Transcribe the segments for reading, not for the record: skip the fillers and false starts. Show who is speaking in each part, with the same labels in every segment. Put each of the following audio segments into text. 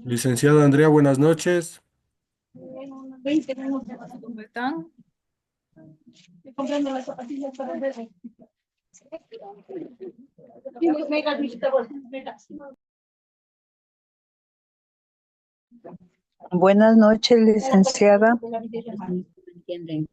Speaker 1: Licenciada Andrea, buenas noches.
Speaker 2: ¿Cómo están? Estoy comprando las zapatillas para el bebé. Venga, mijita, venga.
Speaker 3: Buenas noches, licenciada.
Speaker 4: ¿Me entienden?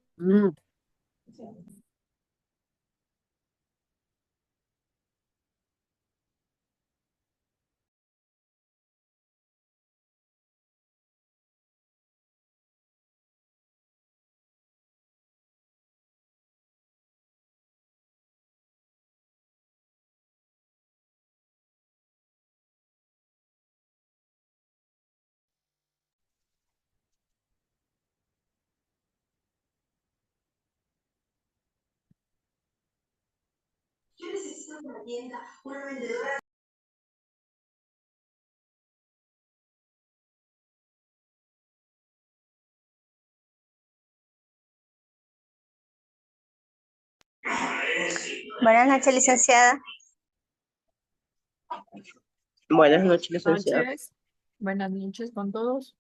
Speaker 5: Yo necesito una tienda, una vendedora.
Speaker 6: Buenas noches, licenciada.
Speaker 3: Buenas noches, licenciada.
Speaker 2: Noches. Buenas noches con todos.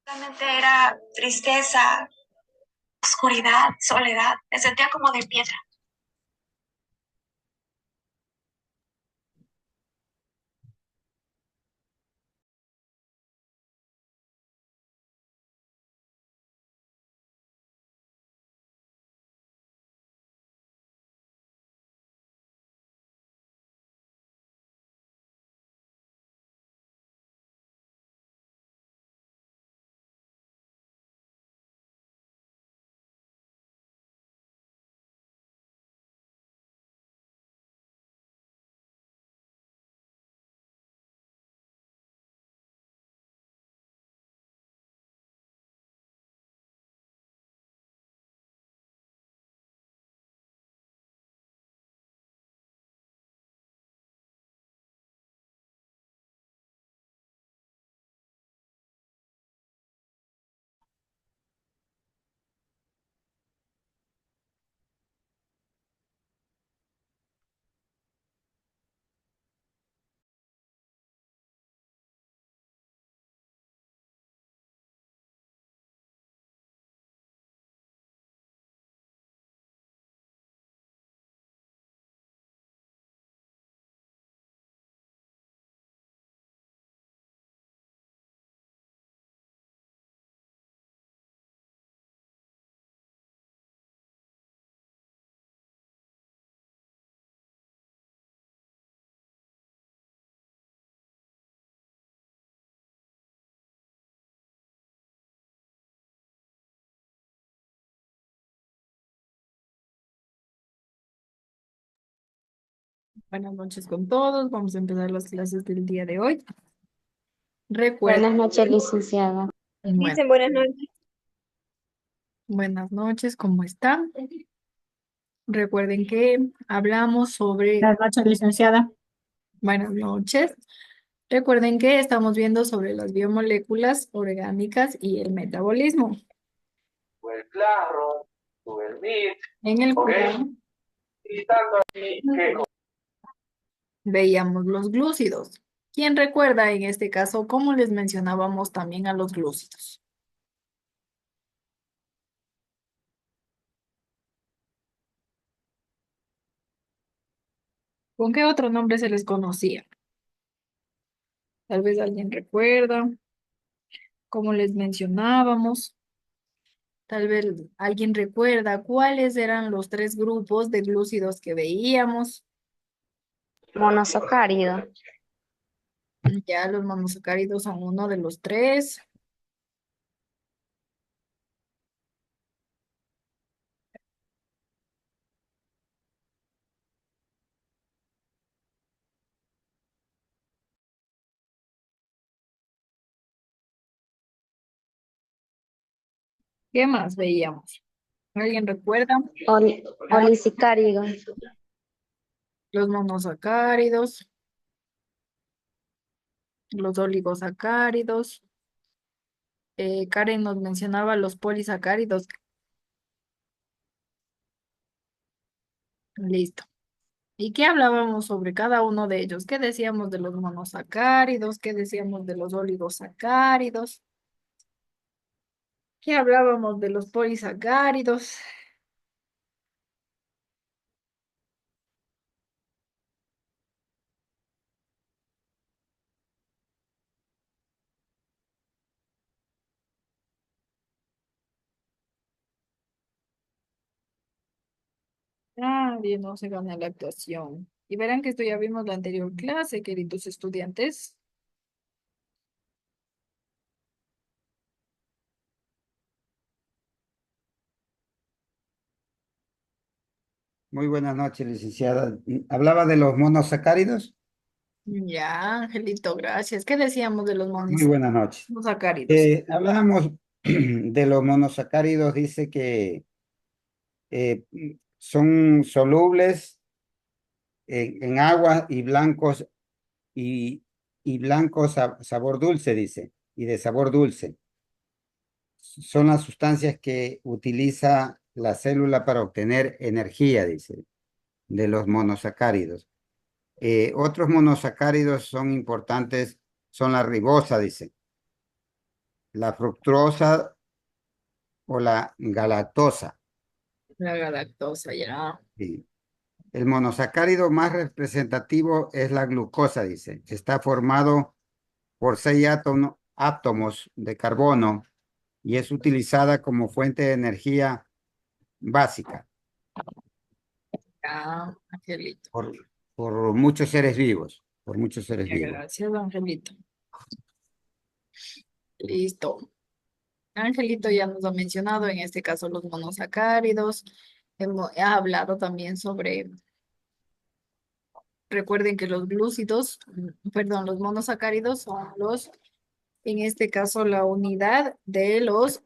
Speaker 5: Realmente era tristeza, oscuridad, soledad. Me sentía como de piedra.
Speaker 2: Buenas noches con todos. Vamos a empezar las clases del día de hoy.
Speaker 4: Buenas
Speaker 2: Recuerden,
Speaker 4: noches, licenciada.
Speaker 2: bueno,
Speaker 6: Dicen buenas noches.
Speaker 2: buenas noches, ¿cómo están? Recuerden que hablamos sobre,
Speaker 4: Buenas noches, licenciada.
Speaker 2: buenas noches. Recuerden que estamos viendo sobre las biomoléculas orgánicas y el metabolismo.
Speaker 1: El claro, tú el mit,
Speaker 2: En el
Speaker 1: ¿ok?
Speaker 2: cual
Speaker 1: Y tanto así que
Speaker 2: veíamos los glúcidos. ¿Quién recuerda en este caso cómo les mencionábamos también a los glúcidos? ¿Con qué otro nombre se les conocía? Tal vez alguien recuerda cómo les mencionábamos. Tal vez alguien recuerda cuáles eran los tres grupos de glúcidos que veíamos.
Speaker 4: Monosacárido.
Speaker 2: Ya los monosacáridos son uno de los tres. ¿Qué más veíamos? ¿Alguien recuerda?
Speaker 4: Olisacárido.
Speaker 2: Los monosacáridos, los oligosacáridos. Karen nos mencionaba los polisacáridos. Listo. ¿Y qué hablábamos sobre cada uno de ellos? ¿Qué decíamos de los monosacáridos? ¿Qué decíamos de los oligosacáridos? ¿Qué hablábamos de los polisacáridos? Ah, bien, no se gana la actuación. Y verán que esto ya vimos la anterior clase, queridos estudiantes.
Speaker 6: Muy buenas noches, licenciada. ¿Hablaba de los monosacáridos?
Speaker 2: Ya, Angelito, gracias. ¿Qué decíamos de los
Speaker 6: Muy buenas noches.
Speaker 2: monosacáridos?
Speaker 6: Hablábamos de los monosacáridos, dice que eh, son solubles en agua y blancos y blancos sabor dulce, dice, y de sabor dulce. Son las sustancias que utiliza la célula para obtener energía, dice, de los monosacáridos. Otros monosacáridos son importantes, son la ribosa, dice, la fructosa o la galactosa.
Speaker 2: La galactosa, ya.
Speaker 6: Sí. El monosacárido más representativo es la glucosa, dice. Está formado por 6 átomos de carbono y es utilizada como fuente de energía básica
Speaker 2: Ya, Angelito.
Speaker 6: por, por muchos seres vivos, por muchos seres
Speaker 2: Ya,
Speaker 6: vivos.
Speaker 2: gracias, Angelito. Listo. Angelito ya nos ha mencionado, en este caso, los monosacáridos. Ha hablado también sobre, recuerden que los glúcidos, perdón, los monosacáridos son los, en este caso, la unidad de los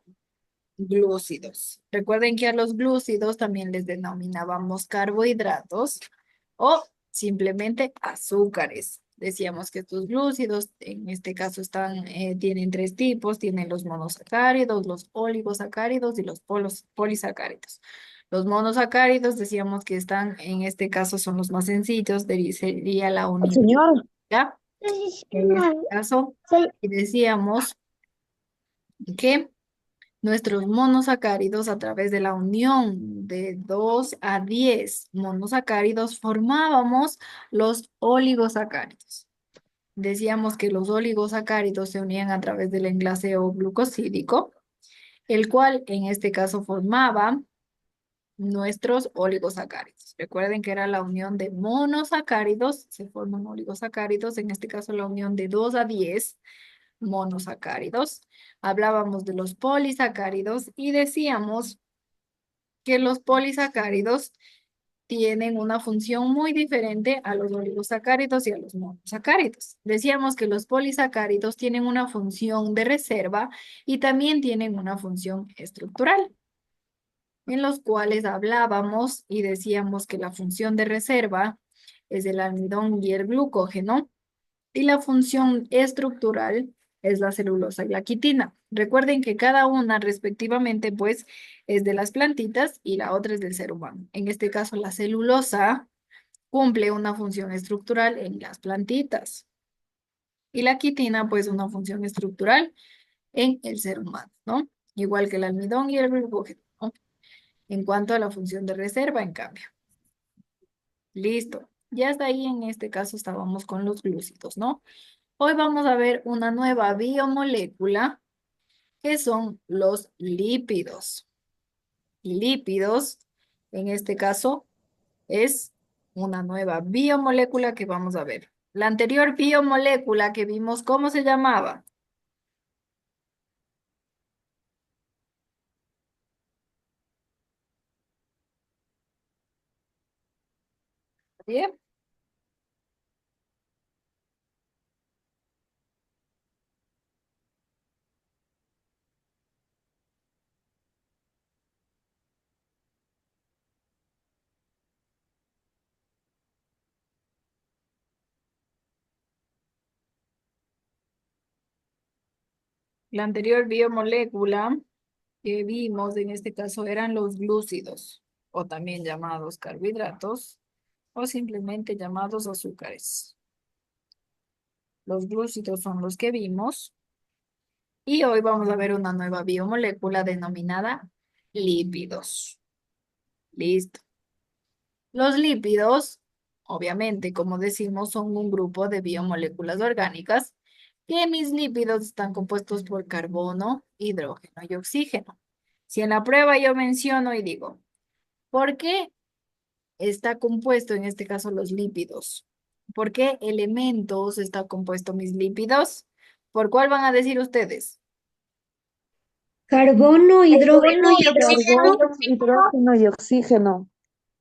Speaker 2: glúcidos. Recuerden que a los glúcidos también les denominábamos carbohidratos o simplemente azúcares. Decíamos que estos glúcidos, en este caso, tienen tres tipos: tienen los monosacáridos, los oligosacáridos y los polisacáridos. Los monosacáridos decíamos que están, en este caso, son los más sencillos, sería la unidad,
Speaker 4: Señor.
Speaker 2: ¿ya? En este caso, y decíamos que nuestros monosacáridos, a través de la unión de 2 a 10 monosacáridos, formábamos los oligosacáridos. Decíamos que los oligosacáridos se unían a través del enlaceo glucosídico, el cual en este caso formaba nuestros oligosacáridos. Recuerden que era la unión de monosacáridos, se forman oligosacáridos, en este caso la unión de 2 a 10 monosacáridos. Hablábamos de los polisacáridos y decíamos que los polisacáridos tienen una función muy diferente a los oligosacáridos y a los monosacáridos. Decíamos que los polisacáridos tienen una función de reserva y también tienen una función estructural, en los cuales hablábamos y decíamos que la función de reserva es el almidón y el glucógeno, y la función estructural es la celulosa y la quitina. Recuerden que cada una respectivamente pues es de las plantitas y la otra es del ser humano. En este caso la celulosa cumple una función estructural en las plantitas y la quitina pues una función estructural en el ser humano, ¿no? Igual que el almidón y el glucógeno, ¿no? En cuanto a la función de reserva, en cambio. Listo. Ya hasta ahí en este caso estábamos con los glúcidos, ¿no? Hoy vamos a ver una nueva biomolécula que son los lípidos. lípidos, en este caso, es una nueva biomolécula que vamos a ver. La anterior biomolécula que vimos, ¿cómo se llamaba? Bien. La anterior biomolécula que vimos en este caso eran los glúcidos, o también llamados carbohidratos, o simplemente llamados azúcares. Los glúcidos son los que vimos, y hoy vamos a ver una nueva biomolécula denominada lípidos. Listo. Los lípidos, obviamente, como decimos, son un grupo de biomoléculas orgánicas que mis lípidos están compuestos por carbono, hidrógeno y oxígeno. Si en la prueba yo menciono y digo, ¿por qué está compuesto en este caso los lípidos? ¿Por qué elementos está compuesto mis lípidos? ¿Por cuál van a decir ustedes?
Speaker 4: Carbono, hidrógeno y oxígeno.
Speaker 3: Carbono, hidrógeno y oxígeno.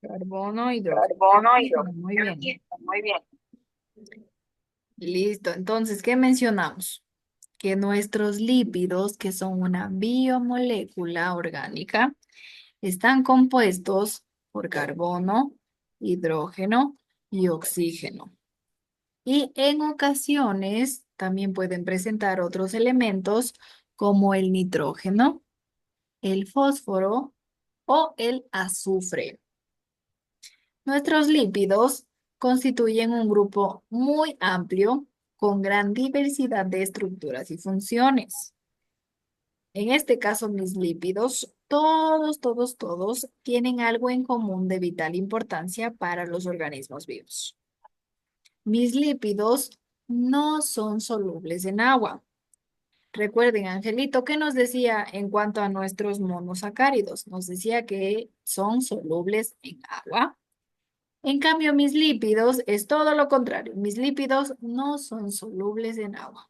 Speaker 2: Carbono, hidrógeno,
Speaker 1: Carbono y
Speaker 2: oxígeno. Muy bien.
Speaker 1: Muy bien.
Speaker 2: Listo. Entonces, ¿qué mencionamos? Que nuestros lípidos, que son una biomolécula orgánica, están compuestos por carbono, hidrógeno y oxígeno. Y en ocasiones también pueden presentar otros elementos como el nitrógeno, el fósforo o el azufre. Nuestros lípidos constituyen un grupo muy amplio con gran diversidad de estructuras y funciones. En este caso, mis lípidos, todos tienen algo en común de vital importancia para los organismos vivos. Mis lípidos no son solubles en agua. Recuerden, Angelito, ¿qué nos decía en cuanto a nuestros monosacáridos? Nos decía que son solubles en agua. En cambio, mis lípidos es todo lo contrario. Mis lípidos no son solubles en agua.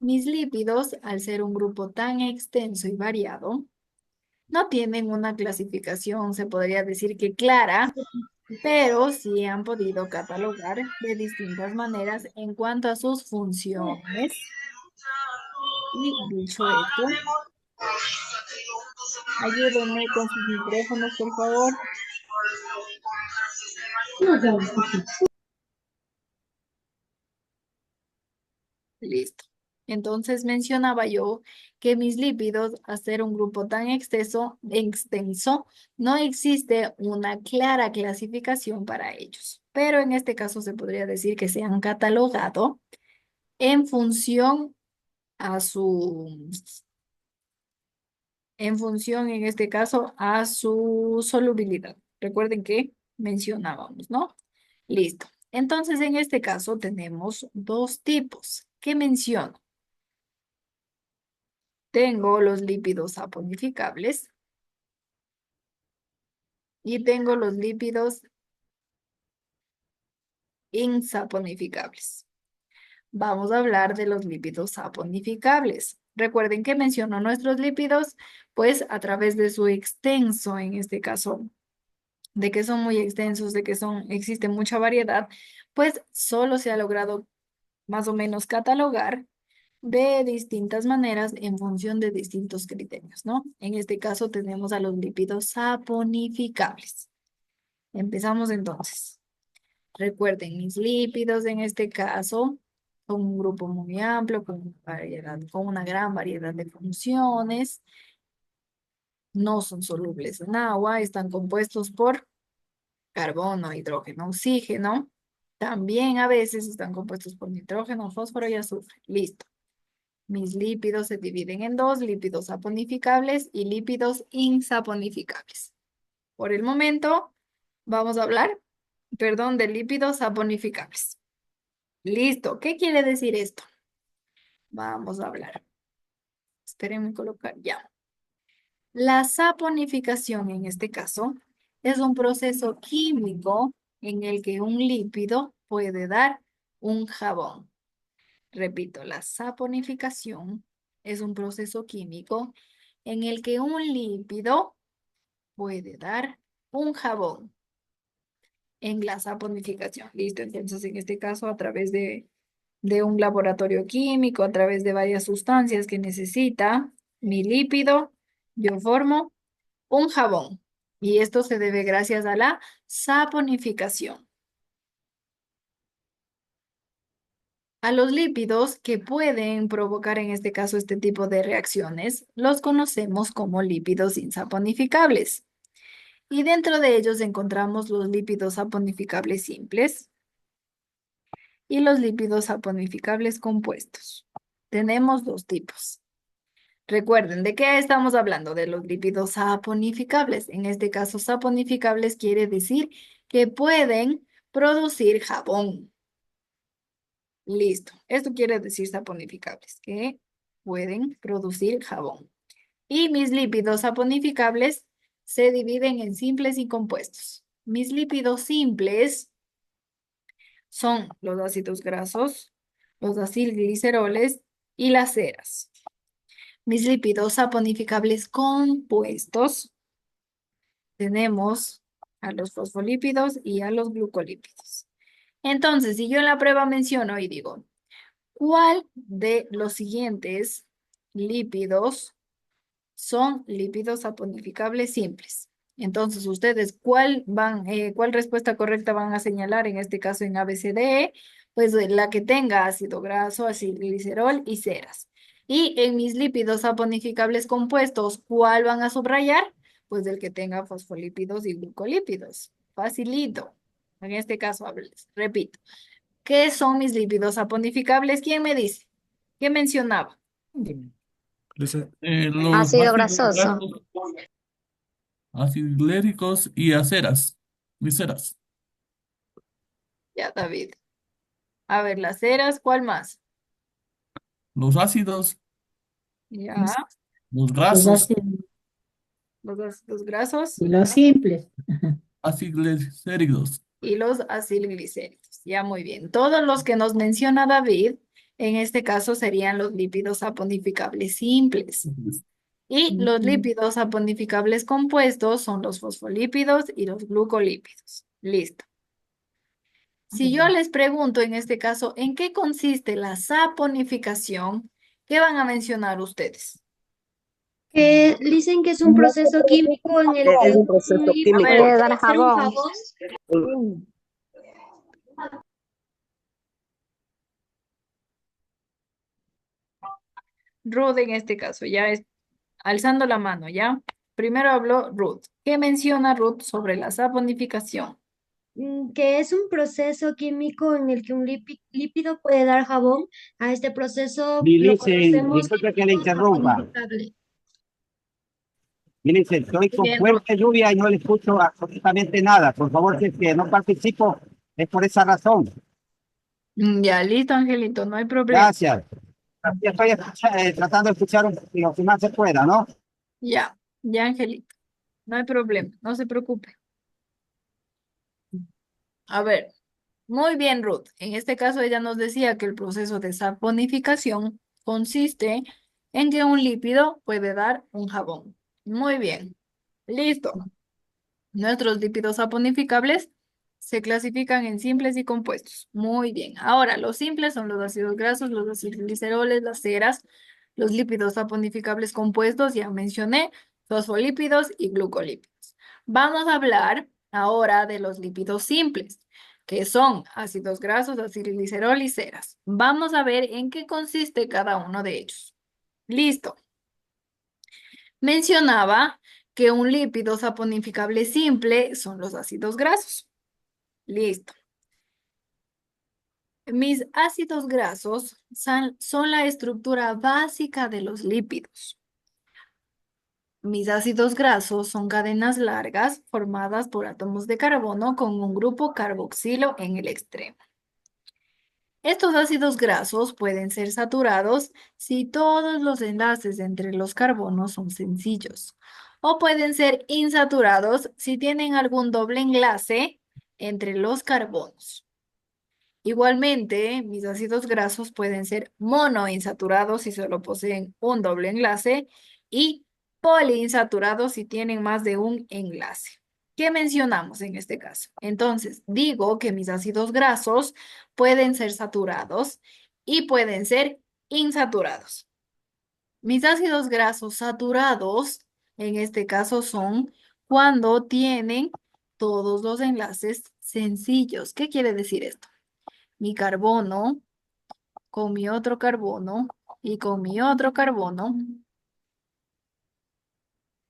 Speaker 2: Mis lípidos, al ser un grupo tan extenso y variado, no tienen una clasificación, se podría decir que clara, pero sí han podido catalogar de distintas maneras en cuanto a sus funciones. Y dicho esto, ayúdenme con sus micrófonos, por favor. Listo. Entonces mencionaba yo que mis lípidos, al ser un grupo tan extenso, no existe una clara clasificación para ellos. Pero en este caso se podría decir que se han catalogado en función a en este caso, a su solubilidad. Recuerden que mencionábamos, ¿no? Listo. Entonces, en este caso tenemos dos tipos. ¿Qué menciono? Tengo los lípidos saponificables y tengo los lípidos insaponificables. Vamos a hablar de los lípidos saponificables. Recuerden que menciono nuestros lípidos, pues a través de su extenso, en este caso, de que son muy extensos, de que existe mucha variedad, pues solo se ha logrado más o menos catalogar de distintas maneras en función de distintos criterios, ¿no? En este caso tenemos a los lípidos saponificables. Empezamos entonces. Recuerden, mis lípidos en este caso son un grupo muy amplio, con una gran variedad de funciones. No son solubles en agua, están compuestos por carbono, hidrógeno, oxígeno. También a veces están compuestos por nitrógeno, fósforo y azufre. Listo. Mis lípidos se dividen en dos, lípidos saponificables y lípidos insaponificables. Por el momento, vamos a hablar, perdón, de lípidos saponificables. Listo. ¿Qué quiere decir esto? Vamos a hablar. Espérenme colocar ya. La saponificación en este caso es un proceso químico en el que un lípido puede dar un jabón. Repito, la saponificación es un proceso químico en el que un lípido puede dar un jabón en la saponificación. Listo, entonces en este caso a través de un laboratorio químico, a través de varias sustancias que necesita mi lípido, yo formo un jabón. Y esto se debe gracias a la saponificación. A los lípidos que pueden provocar en este caso este tipo de reacciones, los conocemos como lípidos insaponificables. Y dentro de ellos encontramos los lípidos saponificables simples y los lípidos saponificables compuestos. Tenemos dos tipos. Recuerden, ¿de qué estamos hablando? De los lípidos saponificables. En este caso, saponificables quiere decir que pueden producir jabón. Listo. Esto quiere decir saponificables, que pueden producir jabón. Y mis lípidos saponificables se dividen en simples y compuestos. Mis lípidos simples son los ácidos grasos, los acilgliceroles y las ceras. Mis lípidos saponificables compuestos tenemos a los fosfolípidos y a los glucolípidos. Entonces, si yo en la prueba menciono y digo, ¿cuál de los siguientes lípidos son lípidos saponificables simples? Entonces, ustedes, ¿cuál respuesta correcta van a señalar en este caso en ABCDE? Pues la que tenga ácido graso, acilglicerol y ceras. Y en mis lípidos saponificables compuestos, ¿cuál van a subrayar? Pues el que tenga fosfolípidos y glucolípidos. Facilito. En este caso, repito. ¿Qué son mis lípidos saponificables? ¿Quién me dice? ¿Qué mencionaba?
Speaker 7: Los
Speaker 4: Ácido
Speaker 7: ácidos
Speaker 4: grasoso.
Speaker 7: grasos, ácidos gléricos y aceras. Gliceras.
Speaker 2: Ya, David. A ver, las ceras, ¿cuál más?
Speaker 7: Los ácidos,
Speaker 2: Ya,
Speaker 7: los grasos,
Speaker 2: los ácidos grasos
Speaker 8: Y los simples.
Speaker 7: aciglicéridos.
Speaker 2: y los acilglicéridos. Ya, muy bien. Todos los que nos menciona David, en este caso serían los lípidos saponificables simples. Y los lípidos saponificables compuestos son los fosfolípidos y los glucolípidos. Listo. Si yo les pregunto en este caso, ¿en qué consiste la saponificación? ¿Qué van a mencionar ustedes?
Speaker 4: Que dicen que es un proceso químico en el que
Speaker 3: Es un
Speaker 4: un
Speaker 3: proceso
Speaker 4: lípido
Speaker 3: químico.
Speaker 4: puede
Speaker 2: dar
Speaker 4: hacer un
Speaker 2: jabón.
Speaker 4: jabón.
Speaker 2: Ruth en este caso, ya es alzando la mano, ¿ya? Primero habló Ruth. ¿Qué menciona Ruth sobre la saponificación?
Speaker 4: Que es un proceso químico en el que un lípido puede dar jabón. A este proceso lo
Speaker 6: Dice,
Speaker 4: conocemos
Speaker 6: disculpe que le
Speaker 4: lípido
Speaker 6: interrumpa.
Speaker 4: saponificable.
Speaker 6: Mire, estoy con
Speaker 2: Bien, Ruth.
Speaker 6: fuerte lluvia y no le escucho absolutamente nada. Por favor, si es que no participo, es por esa razón.
Speaker 2: Ya, listo, Angelito, no hay problema.
Speaker 6: Gracias. Aquí estoy tratando de escuchar lo que más se pueda, ¿no?
Speaker 2: Ya, Angelito, no hay problema, no se preocupe. A ver, muy bien, Ruth. En este caso, ella nos decía que el proceso de saponificación consiste en que un lípido puede dar un jabón. Muy bien. Listo. Nuestros lípidos saponificables se clasifican en simples y compuestos. Muy bien. Ahora, los simples son los ácidos grasos, los acilgliceroles, las ceras, los lípidos saponificables compuestos, ya mencioné, fosfolípidos y glucolípidos. Vamos a hablar ahora de los lípidos simples, que son ácidos grasos, acilglicerol y ceras. Vamos a ver en qué consiste cada uno de ellos. Listo. Mencionaba que un lípido saponificable simple son los ácidos grasos. Listo. Mis ácidos grasos son la estructura básica de los lípidos. Mis ácidos grasos son cadenas largas formadas por átomos de carbono con un grupo carboxilo en el extremo. Estos ácidos grasos pueden ser saturados si todos los enlaces entre los carbonos son sencillos. o pueden ser insaturados si tienen algún doble enlace entre los carbonos. Igualmente, mis ácidos grasos pueden ser monoinsaturados si solo poseen un doble enlace y poliinsaturados si tienen más de un enlace. ¿Qué mencionamos en este caso? Entonces, digo que mis ácidos grasos pueden ser saturados y pueden ser insaturados. Mis ácidos grasos saturados, en este caso, son cuando tienen todos los enlaces sencillos. ¿Qué quiere decir esto? Mi carbono con mi otro carbono y con mi otro carbono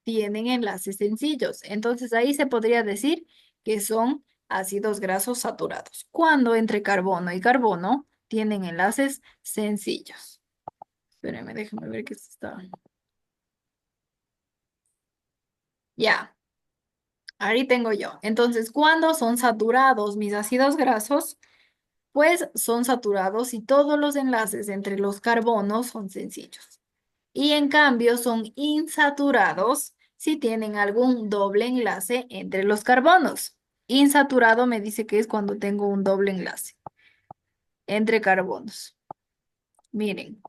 Speaker 2: tienen enlaces sencillos. Entonces ahí se podría decir que son ácidos grasos saturados, cuando entre carbono y carbono tienen enlaces sencillos. Espérenme, déjenme ver qué está. Ya, ahí tengo yo. Entonces, cuando son saturados mis ácidos grasos, pues son saturados y todos los enlaces entre los carbonos son sencillos. Y en cambio son insaturados si tienen algún doble enlace entre los carbonos. Insaturado me dice que es cuando tengo un doble enlace entre carbonos. Miren,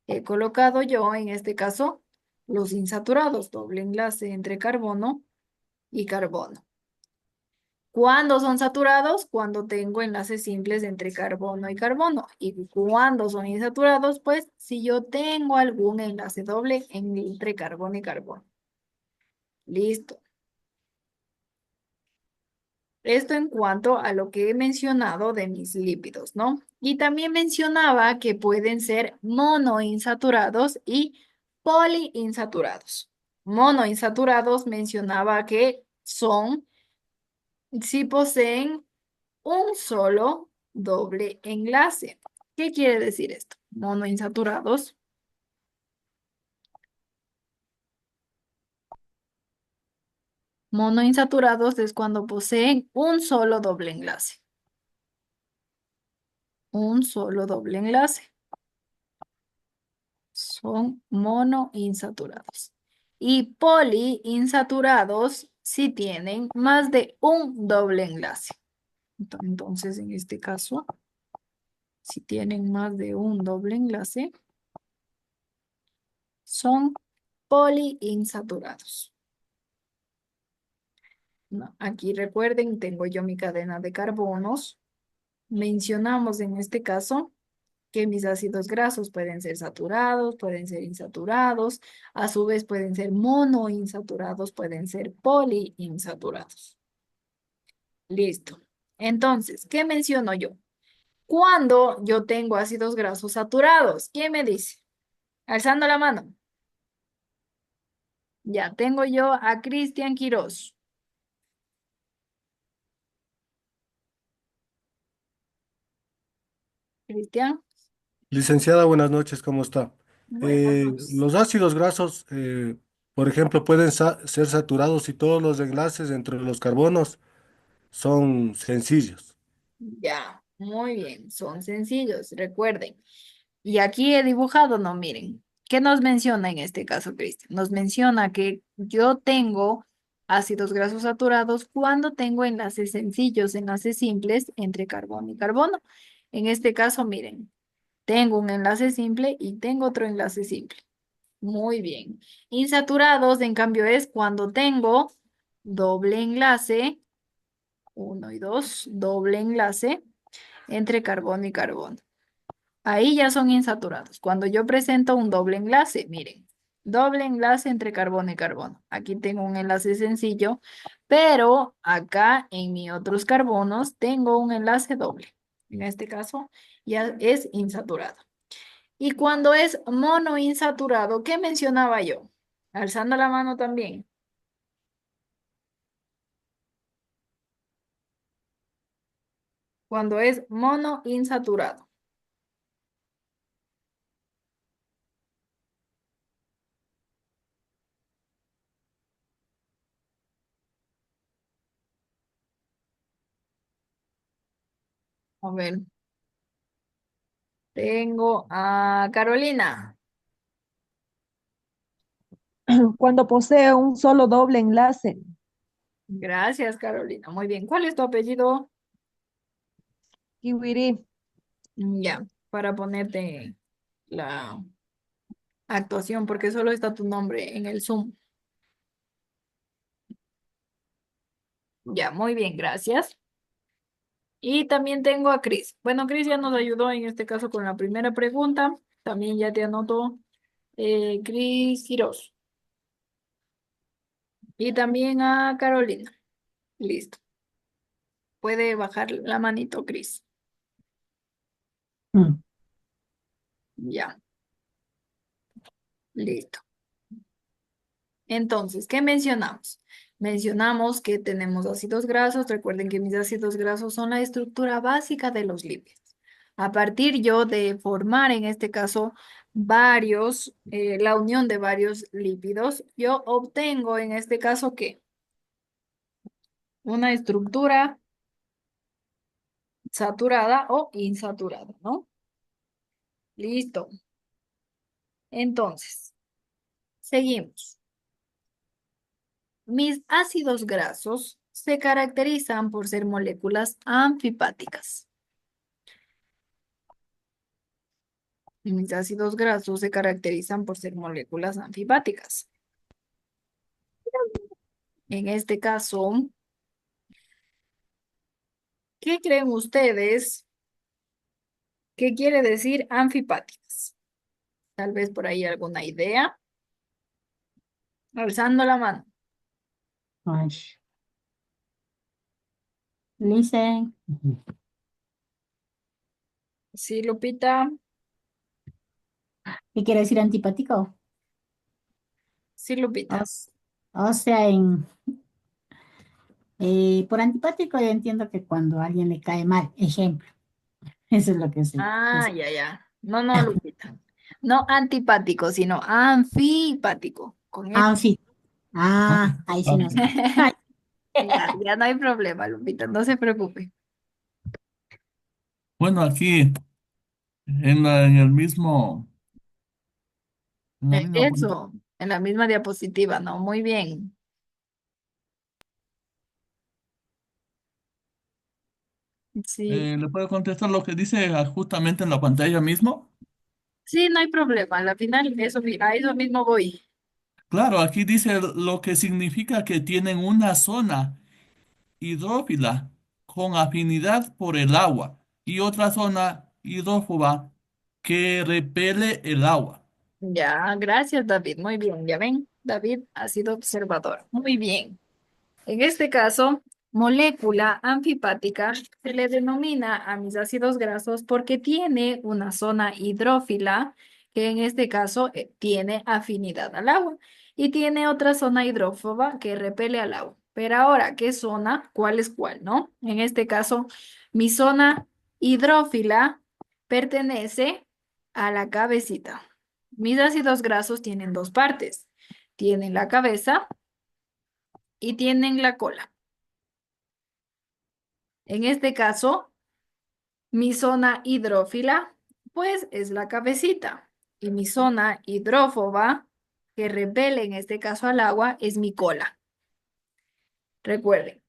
Speaker 2: he colocado yo en este caso los insaturados, doble enlace entre carbono y carbono. ¿Cuándo son saturados? Cuando tengo enlaces simples entre carbono y carbono. ¿Y cuándo son insaturados? Pues si yo tengo algún enlace doble entre carbono y carbono. Listo. Esto en cuanto a lo que he mencionado de mis lípidos, ¿no? Y también mencionaba que pueden ser monoinsaturados y poliinsaturados. Monoinsaturados mencionaba que son si poseen un solo doble enlace. ¿Qué quiere decir esto? Monoinsaturados. Monoinsaturados es cuando poseen un solo doble enlace. Un solo doble enlace. Son monoinsaturados. Y poliinsaturados si tienen más de un doble enlace. Entonces, en este caso, si tienen más de un doble enlace, son poliinsaturados. No, aquí recuerden, tengo yo mi cadena de carbonos. Mencionamos en este caso que mis ácidos grasos pueden ser saturados, pueden ser insaturados, a su vez pueden ser monoinsaturados, pueden ser poliinsaturados. Listo. Entonces, ¿qué menciono yo? Cuando yo tengo ácidos grasos saturados, ¿quién me dice? Alzando la mano. Ya tengo yo a Cristian Quiroz. Cristian,
Speaker 8: Licenciada, buenas noches, ¿cómo está?
Speaker 2: buenas noches.
Speaker 8: Los ácidos grasos, por ejemplo, pueden ser saturados si todos los enlaces entre los carbonos son sencillos.
Speaker 2: Ya, muy bien, son sencillos, recuerden. Y aquí he dibujado, no, miren, ¿qué nos menciona en este caso, Cristian? Nos menciona que yo tengo ácidos grasos saturados cuando tengo enlaces sencillos, enlaces simples entre carbono y carbono. En este caso, miren, tengo un enlace simple y tengo otro enlace simple. Muy bien. Insaturados, en cambio, es cuando tengo doble enlace, uno y dos, doble enlace entre carbono y carbono. Ahí ya son insaturados. Cuando yo presento un doble enlace, miren, doble enlace entre carbono y carbono. Aquí tengo un enlace sencillo, pero acá en mis otros carbonos tengo un enlace doble. En este caso ya es insaturado. Y cuando es monoinsaturado, ¿qué mencionaba yo? Alzando la mano también. Cuando es monoinsaturado. A ver, tengo a Carolina.
Speaker 3: Cuando posee un solo doble enlace.
Speaker 2: Gracias, Carolina. Muy bien. ¿Cuál es tu apellido?
Speaker 3: Kiwiri.
Speaker 2: Ya, para ponerte la actuación, porque solo está tu nombre en el Zoom. Ya, muy bien, gracias. Y también tengo a Cris. Bueno, Cris ya nos ayudó en este caso con la primera pregunta. También ya te anoto Cris Quiroz. Y también a Carolina. Listo. Puede bajar la manito, Cris.
Speaker 9: Mm.
Speaker 2: Ya, listo. Entonces, ¿qué mencionamos? Mencionamos que tenemos ácidos grasos. Recuerden que mis ácidos grasos son la estructura básica de los lípidos. A partir yo de formar, en este caso, la unión de varios lípidos, yo obtengo, en este caso, ¿qué? Una estructura saturada o insaturada, ¿no? Listo. Entonces, seguimos. Mis ácidos grasos se caracterizan por ser moléculas anfipáticas. Mis ácidos grasos se caracterizan por ser moléculas anfipáticas. En este caso, ¿qué creen ustedes? ¿Qué quiere decir anfipáticas? Tal vez por ahí alguna idea. Alzando la mano.
Speaker 9: Ay. Listen.
Speaker 2: Sí, Lupita.
Speaker 9: ¿Qué quiere decir antipático?
Speaker 2: Sí,
Speaker 9: O,
Speaker 2: Lupita.
Speaker 9: s- o sea, por antipático yo entiendo que cuando a alguien le cae mal, ejemplo, eso es lo que sé.
Speaker 2: Ah, ya, ya. No, no, Lupita. No antipático, sino anfipático. Con
Speaker 9: Ah,
Speaker 2: F.
Speaker 9: sí. Ah, ahí sí no sé. Ay.
Speaker 2: Ya, ya no hay problema, Lupita, no se preocupe.
Speaker 7: Bueno, aquí en el mismo, en la misma pantalla,
Speaker 2: Eso, en la misma diapositiva, ¿no? Muy bien. Sí,
Speaker 7: ¿le puedo contestar lo que dice justamente en la pantalla mismo?
Speaker 2: sí, no hay problema. Al final, a eso mismo voy.
Speaker 7: Claro, aquí dice lo que significa que tienen una zona hidrófila con afinidad por el agua y otra zona hidrófoba que repele el agua.
Speaker 2: Ya, gracias, David. Muy bien. Ya ven, David ha sido observador. Muy bien. En este caso, molécula anfipática se le denomina a mis ácidos grasos porque tiene una zona hidrófila que en este caso tiene afinidad al agua y tiene otra zona hidrófoba que repele al agua. Pero ahora, ¿qué zona? ¿Cuál es cuál, no? En este caso, mi zona hidrófila pertenece a la cabecita. Mis ácidos grasos tienen dos partes. Tienen la cabeza y tienen la cola. En este caso, mi zona hidrófila, pues es la cabecita. Y mi zona hidrófoba, que repele en este caso al agua, es mi cola. Recuerden,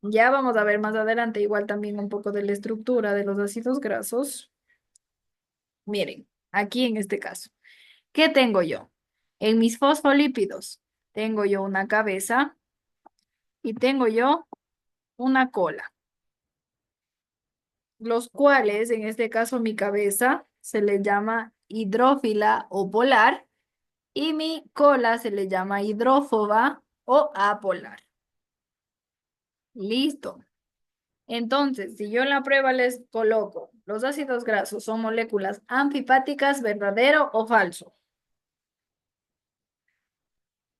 Speaker 2: ya vamos a ver más adelante igual también un poco de la estructura de los ácidos grasos. Miren, aquí en este caso, ¿qué tengo yo? En mis fosfolípidos, tengo yo una cabeza y tengo yo una cola, los cuales, en este caso, mi cabeza se le llama hidrófila o polar y mi cola se le llama hidrófoba o apolar. Listo. Entonces, si yo en la prueba les coloco, los ácidos grasos son moléculas anfipáticas, ¿verdadero o falso?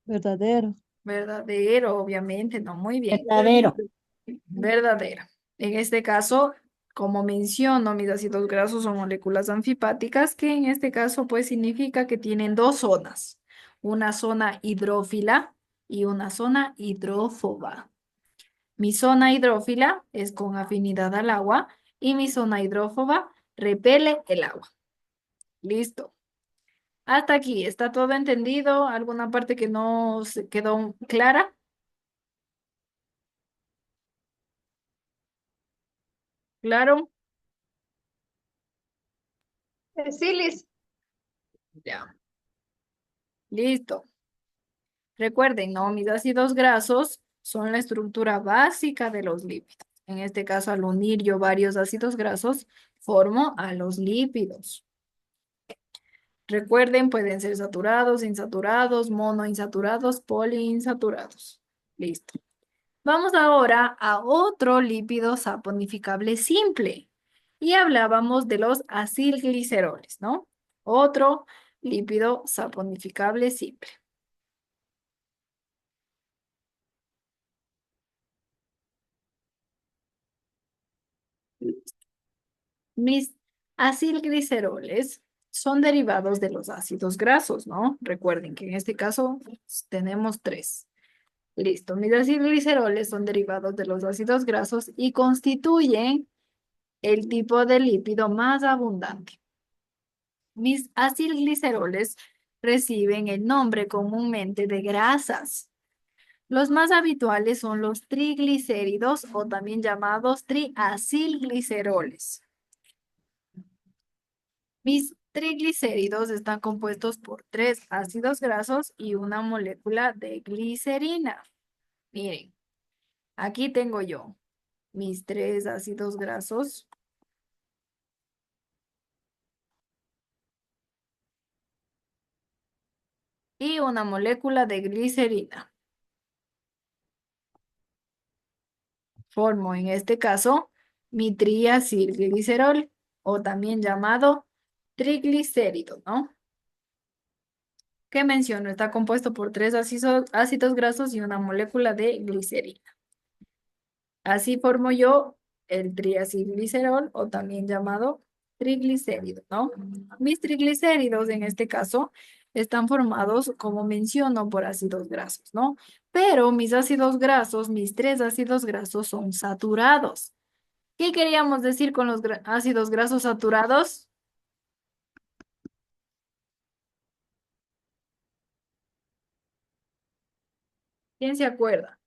Speaker 3: Verdadero.
Speaker 2: Verdadero, obviamente, no, muy bien.
Speaker 9: Verdadero.
Speaker 2: Verdadero. En este caso, como menciono, mis ácidos grasos son moléculas anfipáticas, que en este caso pues significa que tienen dos zonas, una zona hidrófila y una zona hidrófoba. Mi zona hidrófila es con afinidad al agua y mi zona hidrófoba repele el agua. Listo. Hasta aquí, ¿está todo entendido? ¿Alguna parte que no se quedó clara? ¿Claro?
Speaker 10: Sí, Liz.
Speaker 2: Ya. Listo. Recuerden, ¿no? Mis ácidos grasos son la estructura básica de los lípidos. En este caso, al unir yo varios ácidos grasos, formo a los lípidos. Recuerden, pueden ser saturados, insaturados, monoinsaturados, poliinsaturados. Listo. Vamos ahora a otro lípido saponificable simple. Y hablábamos de los acilgliceroles, ¿no? Otro lípido saponificable simple. Mis acilgliceroles son derivados de los ácidos grasos, ¿no? Recuerden que en este caso tenemos tres. Listo, mis acilgliceroles son derivados de los ácidos grasos y constituyen el tipo de lípido más abundante. Mis acilgliceroles reciben el nombre comúnmente de grasas. Los más habituales son los triglicéridos o también llamados triacilgliceroles. Mis triglicéridos están compuestos por 3 ácidos grasos y una molécula de glicerina. Miren, aquí tengo yo mis 3 ácidos grasos y una molécula de glicerina. Formo en este caso mi triacilglicerol o también llamado triglicérido, ¿no? Que menciono, está compuesto por 3 ácidos grasos y una molécula de glicerina. Así formo yo el triacilglicerol o también llamado triglicérido, ¿no? Mis triglicéridos en este caso están formados, como menciono, por ácidos grasos, ¿no? Pero mis ácidos grasos, mis 3 ácidos grasos son saturados. ¿Qué queríamos decir con los ácidos grasos saturados? ¿Quién se acuerda?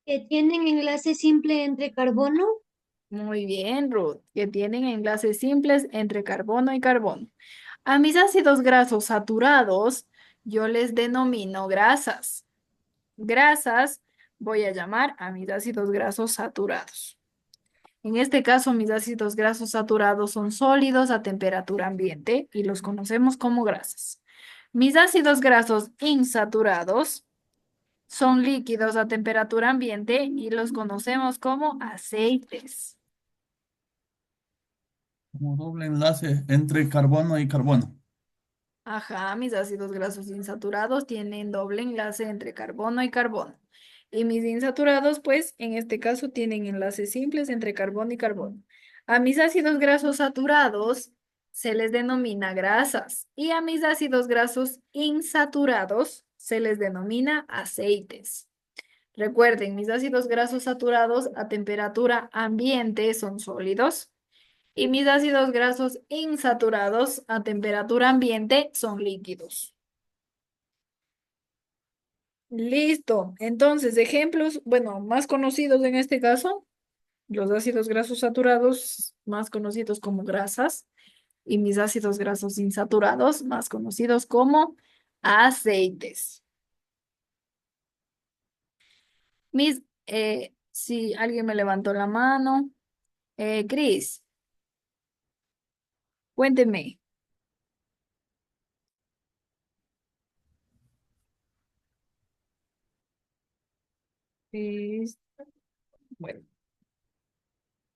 Speaker 4: Que tienen enlace simple entre carbono.
Speaker 2: Muy bien, Ruth, que tienen enlaces simples entre carbono y carbono. A mis ácidos grasos saturados, yo les denomino grasas. Grasas voy a llamar a mis ácidos grasos saturados. En este caso, mis ácidos grasos saturados son sólidos a temperatura ambiente y los conocemos como grasas. Mis ácidos grasos insaturados son líquidos a temperatura ambiente y los conocemos como aceites.
Speaker 7: Como doble enlace entre carbono y carbono.
Speaker 2: Ajá, mis ácidos grasos insaturados tienen doble enlace entre carbono y carbono. Y mis insaturados, pues, en este caso tienen enlaces simples entre carbono y carbono. A mis ácidos grasos saturados se les denomina grasas y a mis ácidos grasos insaturados se les denomina aceites. Recuerden, mis ácidos grasos saturados a temperatura ambiente son sólidos y mis ácidos grasos insaturados a temperatura ambiente son líquidos. Listo. Entonces, ejemplos, bueno, más conocidos en este caso, los ácidos grasos saturados, más conocidos como grasas, y mis ácidos grasos insaturados, más conocidos como aceites. Si alguien me levantó la mano, Cris, cuénteme. Cris, bueno.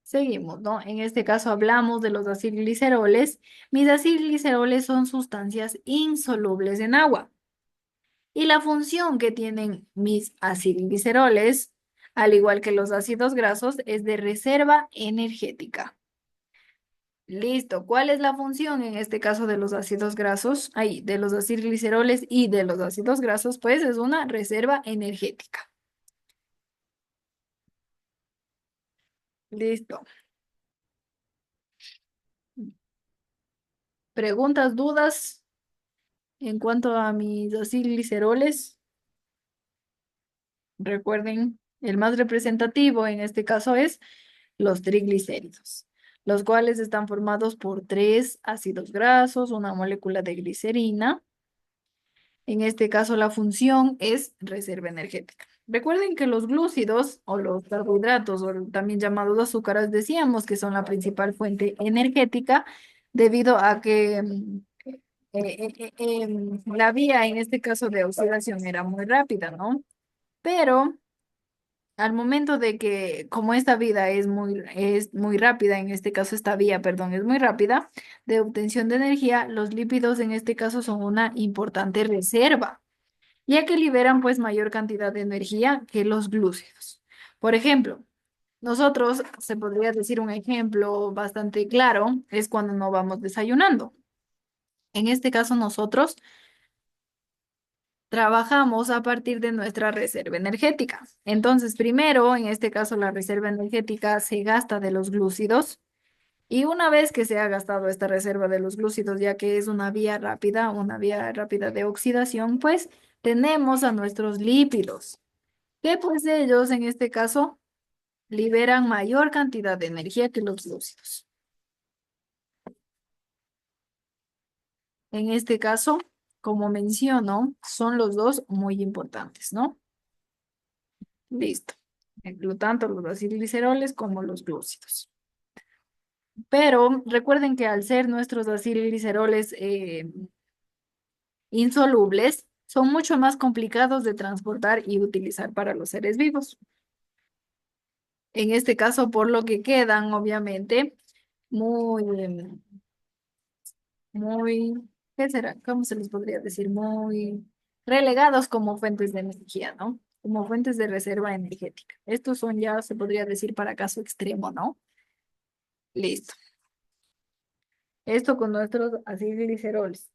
Speaker 2: Seguimos, ¿no? En este caso hablamos de los acilgliceroles. Mis acilgliceroles son sustancias insolubles en agua. Y la función que tienen mis acilgliceroles, al igual que los ácidos grasos, es de reserva energética. Listo. ¿Cuál es la función en este caso de los ácidos grasos? Ahí, de los acilgliceroles y de los ácidos grasos, pues es una reserva energética. Listo. ¿Preguntas, dudas en cuanto a mis acilgliceroles? Recuerden, el más representativo en este caso es los triglicéridos, los cuales están formados por tres ácidos grasos, una molécula de glicerina. En este caso, la función es reserva energética. Recuerden que los glúcidos o los carbohidratos, o también llamados azúcares, decíamos que son la principal fuente energética debido a que la vía en este caso de oxidación era muy rápida, ¿no? Pero al momento de que, como esta vida es muy rápida, en este caso esta vía, perdón, es muy rápida de obtención de energía, los lípidos en este caso son una importante reserva, ya que liberan pues mayor cantidad de energía que los glúcidos. Por ejemplo, nosotros, se podría decir un ejemplo bastante claro, es cuando no vamos desayunando. En este caso nosotros trabajamos a partir de nuestra reserva energética. Entonces, primero, en este caso, la reserva energética se gasta de los glúcidos y una vez que se ha gastado esta reserva de los glúcidos, ya que es una vía rápida de oxidación, pues tenemos a nuestros lípidos, que pues ellos, en este caso, liberan mayor cantidad de energía que los glúcidos. En este caso, como menciono, son los dos muy importantes, ¿no? Listo. Tanto los acilgliceroles como los glúcidos. Pero recuerden que al ser nuestros acilgliceroles insolubles, son mucho más complicados de transportar y utilizar para los seres vivos. En este caso, por lo que quedan, obviamente, muy, muy, ¿qué será? ¿Cómo se les podría decir? Muy relegados como fuentes de energía, ¿no? Como fuentes de reserva energética. Estos son ya, se podría decir, para caso extremo, ¿no? Listo. Esto con nuestros acilgliceroles.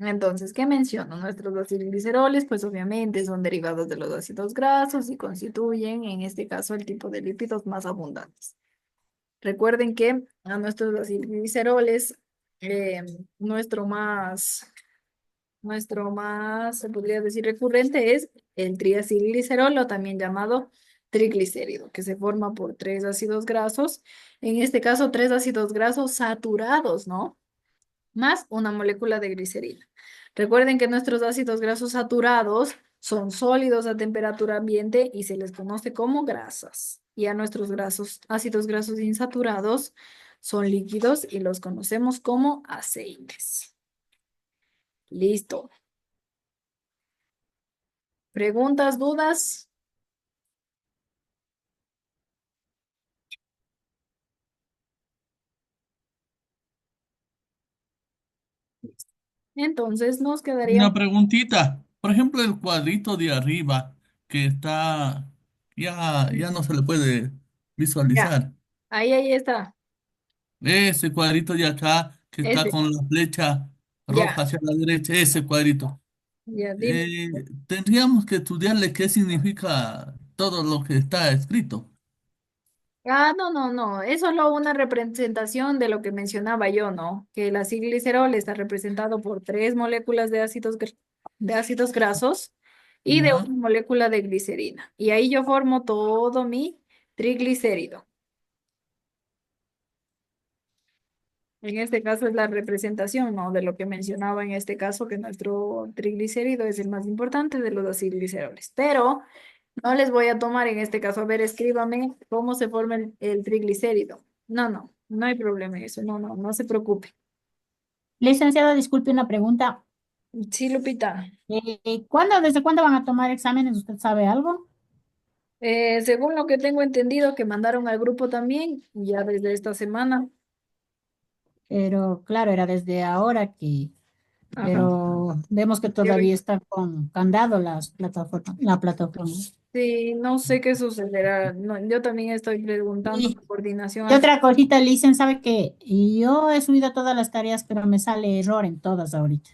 Speaker 2: Entonces, ¿qué menciono? Nuestros acilgliceroles, pues obviamente son derivados de los ácidos grasos y constituyen, en este caso, el tipo de lípidos más abundantes. Recuerden que a nuestros acilgliceroles, eh, nuestro más, se podría decir, recurrente es el triacilglicerol o también llamado triglicérido, que se forma por tres ácidos grasos, en este caso tres ácidos grasos saturados, ¿no? Más una molécula de glicerina. Recuerden que nuestros ácidos grasos saturados son sólidos a temperatura ambiente y se les conoce como grasas. Y a nuestros ácidos grasos insaturados son líquidos y los conocemos como aceites. Listo. ¿Preguntas, dudas? Entonces nos quedaría...
Speaker 7: Una preguntita. Por ejemplo, el cuadrito de arriba que está, ya no se le puede
Speaker 2: Ya,
Speaker 7: visualizar.
Speaker 2: ahí está.
Speaker 7: Ese cuadrito de acá que está
Speaker 2: Ese,
Speaker 7: con la flecha roja
Speaker 2: ya,
Speaker 7: hacia la derecha, ese cuadrito.
Speaker 2: ya, dime.
Speaker 7: Tendríamos que estudiarle qué significa todo lo que está escrito.
Speaker 2: Ah, no, no, no, es solo una representación de lo que mencionaba yo, ¿no? Que el acilglicerol está representado por tres moléculas de ácidos grasos y de
Speaker 7: ¿Ya?
Speaker 2: una molécula de glicerina. Y ahí yo formo todo mi triglicérido. En este caso es la representación, ¿no? De lo que mencionaba en este caso, que nuestro triglicérido es el más importante de los acilgliceroles. Pero no les voy a tomar en este caso, a ver, escríbame cómo se forma el triglicérido. No, no, no hay problema en eso, no, no, no se preocupe.
Speaker 9: Licenciada, disculpe una pregunta.
Speaker 2: Sí, Lupita.
Speaker 9: Desde cuándo van a tomar exámenes? ¿Usted sabe algo?
Speaker 2: Según lo que tengo entendido, que mandaron al grupo también, ya desde esta semana.
Speaker 9: Pero claro, era desde ahora
Speaker 2: Ajá.
Speaker 9: pero vemos que
Speaker 2: Y
Speaker 9: todavía está con candado la plataforma.
Speaker 2: sí, no sé qué sucederá. No, yo también estoy preguntando
Speaker 9: Y,
Speaker 2: por coordinación.
Speaker 9: y otra cosita, Licen, sabe que yo he subido todas las tareas, pero me sale error en todas ahorita.